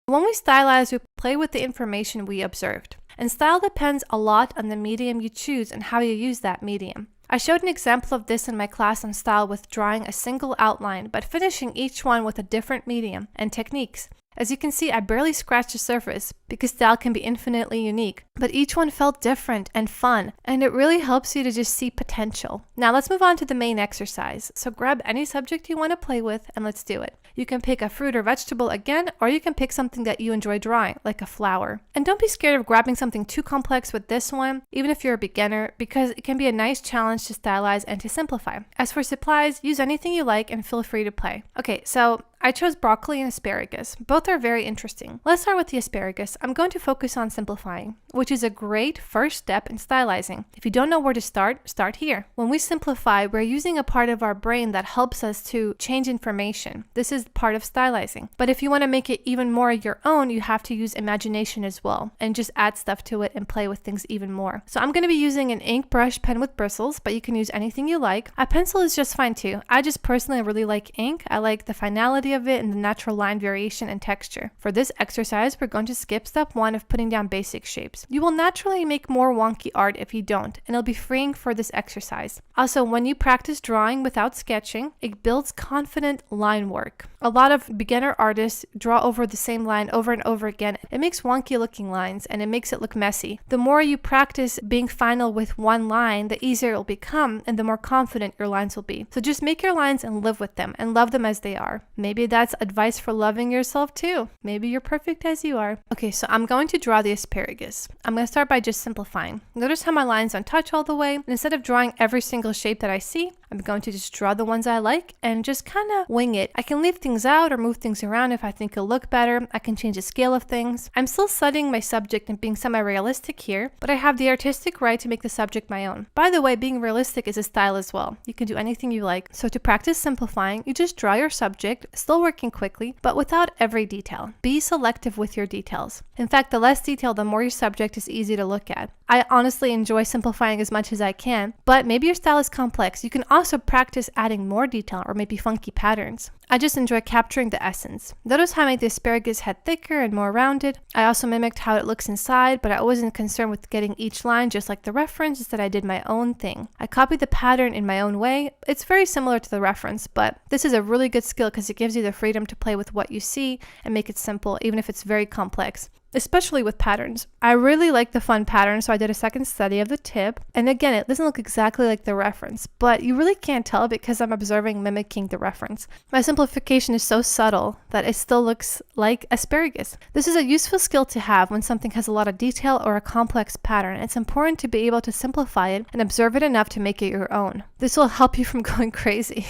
When we stylize, we play with the information we observed. And style depends a lot on the medium you choose and how you use that medium. I showed an example of this in my class on style with drawing a single outline, but finishing each one with a different medium and techniques. As you can see, I barely scratched the surface because style can be infinitely unique, but each one felt different and fun, and it really helps you to just see potential. Now let's move on to the main exercise. So grab any subject you want to play with and let's do it. You can pick a fruit or vegetable again, or you can pick something that you enjoy drawing, like a flower. And don't be scared of grabbing something too complex with this one, even if you're a beginner, because it can be a nice challenge to stylize and to simplify. As for supplies, use anything you like and feel free to play. Okay, so I chose broccoli and asparagus. Both are very interesting. Let's start with the asparagus. I'm going to focus on simplifying, which is a great first step in stylizing. If you don't know where to start, start here. When we simplify, we're using a part of our brain that helps us to change information. This is part of stylizing. But if you want to make it even more your own, you have to use imagination as well and just add stuff to it and play with things even more. So I'm going to be using an ink brush pen with bristles, but you can use anything you like. A pencil is just fine too. I just personally really like ink. I like the finality of it and the natural line variation and texture. For this exercise, we're going to skip step 1 of putting down basic shapes. You will naturally make more wonky art if you don't, and it'll be freeing for this exercise. Also, when you practice drawing without sketching, it builds confident line work. A lot of beginner artists draw over the same line over and over again. It makes wonky looking lines and it makes it look messy. The more you practice being final with one line, the easier it will become and the more confident your lines will be. So just make your lines and live with them and love them as they are. Maybe that's advice for loving yourself too. Maybe you're perfect as you are. Okay, so I'm going to draw the asparagus. I'm going to start by just simplifying. Notice how my lines don't touch all the way. And instead of drawing every single shape that I see, I'm going to just draw the ones I like and just kind of wing it. I can leave things out or move things around if I think it'll look better. I can change the scale of things. I'm still studying my subject and being semi-realistic here, but I have the artistic right to make the subject my own. By the way, being realistic is a style as well. You can do anything you like. So to practice simplifying, you just draw your subject, still working quickly, but without every detail. Be selective with your details. In fact, the less detail, the more your subject is easy to look at. I honestly enjoy simplifying as much as I can, but maybe your style is complex. You can also practice adding more detail or maybe funky patterns. I just enjoy capturing the essence. Notice how I made the asparagus head thicker and more rounded. I also mimicked how it looks inside, but I wasn't concerned with getting each line just like the reference, instead I did my own thing. I copied the pattern in my own way. It's very similar to the reference, but this is a really good skill because it gives you the freedom to play with what you see and make it simple, even if it's very complex. Especially with patterns. I really like the fun pattern, so I did a second study of the tip. And again, it doesn't look exactly like the reference, but you really can't tell because I'm observing mimicking the reference. My simplification is so subtle that it still looks like asparagus. This is a useful skill to have when something has a lot of detail or a complex pattern. It's important to be able to simplify it and observe it enough to make it your own. This will help you from going crazy.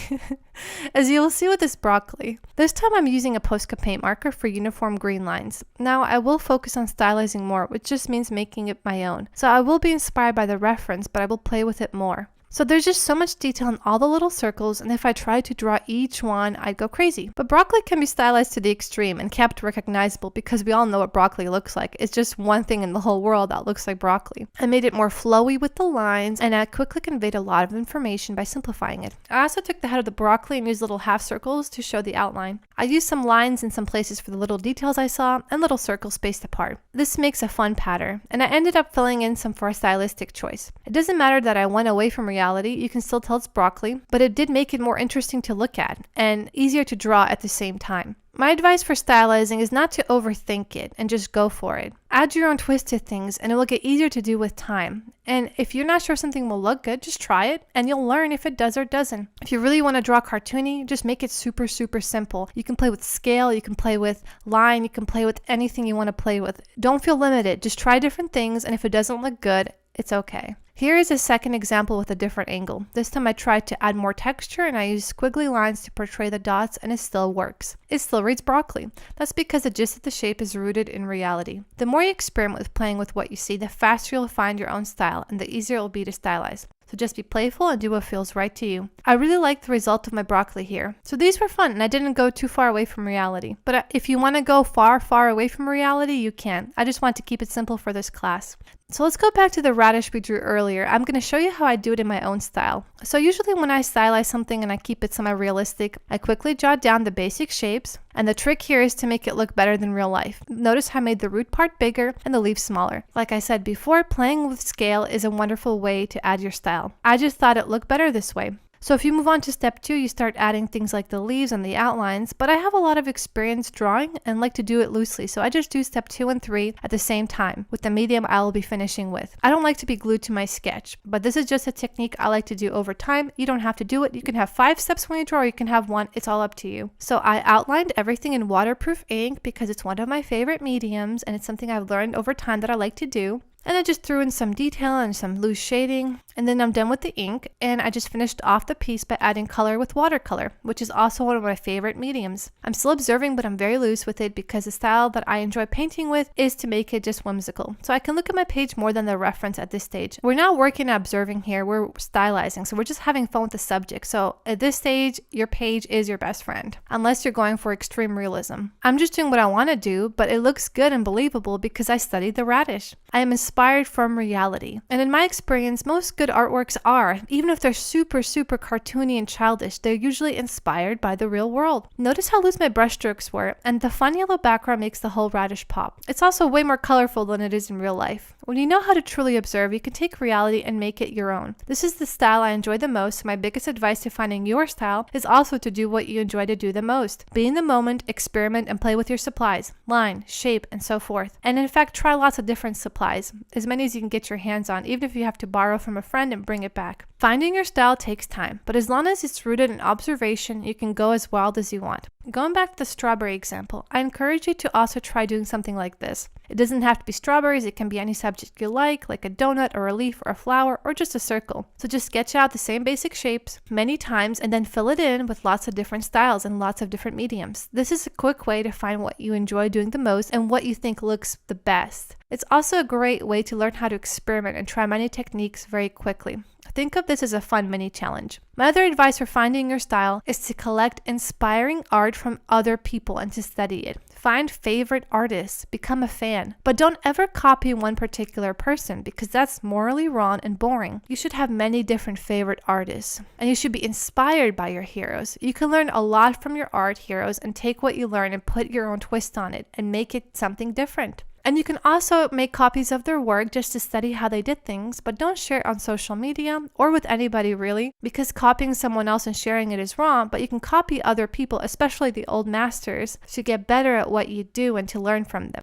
As you will see with this broccoli. This time I'm using a Posca paint marker for uniform green lines. Now I will focus on stylizing more, which just means making it my own. So I will be inspired by the reference, but I will play with it more. So there's just so much detail in all the little circles, and if I tried to draw each one, I'd go crazy. But broccoli can be stylized to the extreme and kept recognizable because we all know what broccoli looks like. It's just one thing in the whole world that looks like broccoli. I made it more flowy with the lines, and I quickly conveyed a lot of information by simplifying it. I also took the head of the broccoli and used little half circles to show the outline. I used some lines in some places for the little details I saw, and little circles spaced apart. This makes a fun pattern, and I ended up filling in some for a stylistic choice. It doesn't matter that I went away from reality, you can still tell it's broccoli, but it did make it more interesting to look at and easier to draw at the same time. My advice for stylizing is not to overthink it and just go for it. Add your own twist to things and it will get easier to do with time. And if you're not sure something will look good, just try it and you'll learn if it does or doesn't. If you really want to draw cartoony, just make it super simple. You can play with scale, you can play with line, you can play with anything you want to play with. Don't feel limited, just try different things, and if it doesn't look good, it's okay. Here is a second example with a different angle. This time I tried to add more texture and I used squiggly lines to portray the dots, and it still works. It still reads broccoli. That's because the gist of the shape is rooted in reality. The more you experiment with playing with what you see, the faster you'll find your own style and the easier it will be to stylize. So just be playful and do what feels right to you. I really like the result of my broccoli here. So these were fun and I didn't go too far away from reality. But if you want to go far away from reality, you can. I just want to keep it simple for this class. So let's go back to the radish we drew earlier. I'm going to show you how I do it in my own style. So usually when I stylize something and I keep it semi-realistic, I quickly jot down the basic shapes. And the trick here is to make it look better than real life. Notice how I made the root part bigger and the leaves smaller. Like I said before, playing with scale is a wonderful way to add your style. I just thought it looked better this way. So if you move on to step 2, you start adding things like the leaves and the outlines, but I have a lot of experience drawing and like to do it loosely, so I just do step 2 and 3 at the same time with the medium I will be finishing with. I don't like to be glued to my sketch, but this is just a technique I like to do over time. You don't have to do it. You can have 5 steps when you draw, or you can have 1. It's all up to you. So I outlined everything in waterproof ink because it's one of my favorite mediums and it's something I've learned over time that I like to do. And I just threw in some detail and some loose shading, and then I'm done with the ink, and I just finished off the piece by adding color with watercolor, which is also one of my favorite mediums. I'm still observing, but I'm very loose with it because the style that I enjoy painting with is to make it just whimsical. So I can look at my page more than the reference at this stage. We're not working at observing here, we're stylizing, so we're just having fun with the subject. So at this stage, your page is your best friend, unless you're going for extreme realism. I'm just doing what I want to do, but it looks good and believable because I studied the radish. I am inspired from reality. And in my experience, most good artworks are, even if they're super cartoony and childish, they're usually inspired by the real world. Notice how loose my brush strokes were, and the fun yellow background makes the whole radish pop. It's also way more colorful than it is in real life. When you know how to truly observe, you can take reality and make it your own. This is the style I enjoy the most. My biggest advice to finding your style is also to do what you enjoy to do the most. Be in the moment, experiment, and play with your supplies, line, shape, and so forth. And in fact, try lots of different supplies, as many as you can get your hands on, even if you have to borrow from a friend and bring it back. Finding your style takes time, but as long as it's rooted in observation, you can go as wild as you want. Going back to the strawberry example, I encourage you to also try doing something like this. It doesn't have to be strawberries, it can be any subject you like a donut or a leaf or a flower or just a circle. So just sketch out the same basic shapes many times and then fill it in with lots of different styles and lots of different mediums. This is a quick way to find what you enjoy doing the most and what you think looks the best. It's also a great way to learn how to experiment and try many techniques very quickly. Think of this as a fun mini challenge. My other advice for finding your style is to collect inspiring art from other people and to study it. Find favorite artists, become a fan, but don't ever copy one particular person because that's morally wrong and boring. You should have many different favorite artists, and you should be inspired by your heroes. You can learn a lot from your art heroes and take what you learn and put your own twist on it and make it something different. And you can also make copies of their work just to study how they did things, but don't share it on social media or with anybody really, because copying someone else and sharing it is wrong, but you can copy other people, especially the old masters, to get better at what you do and to learn from them.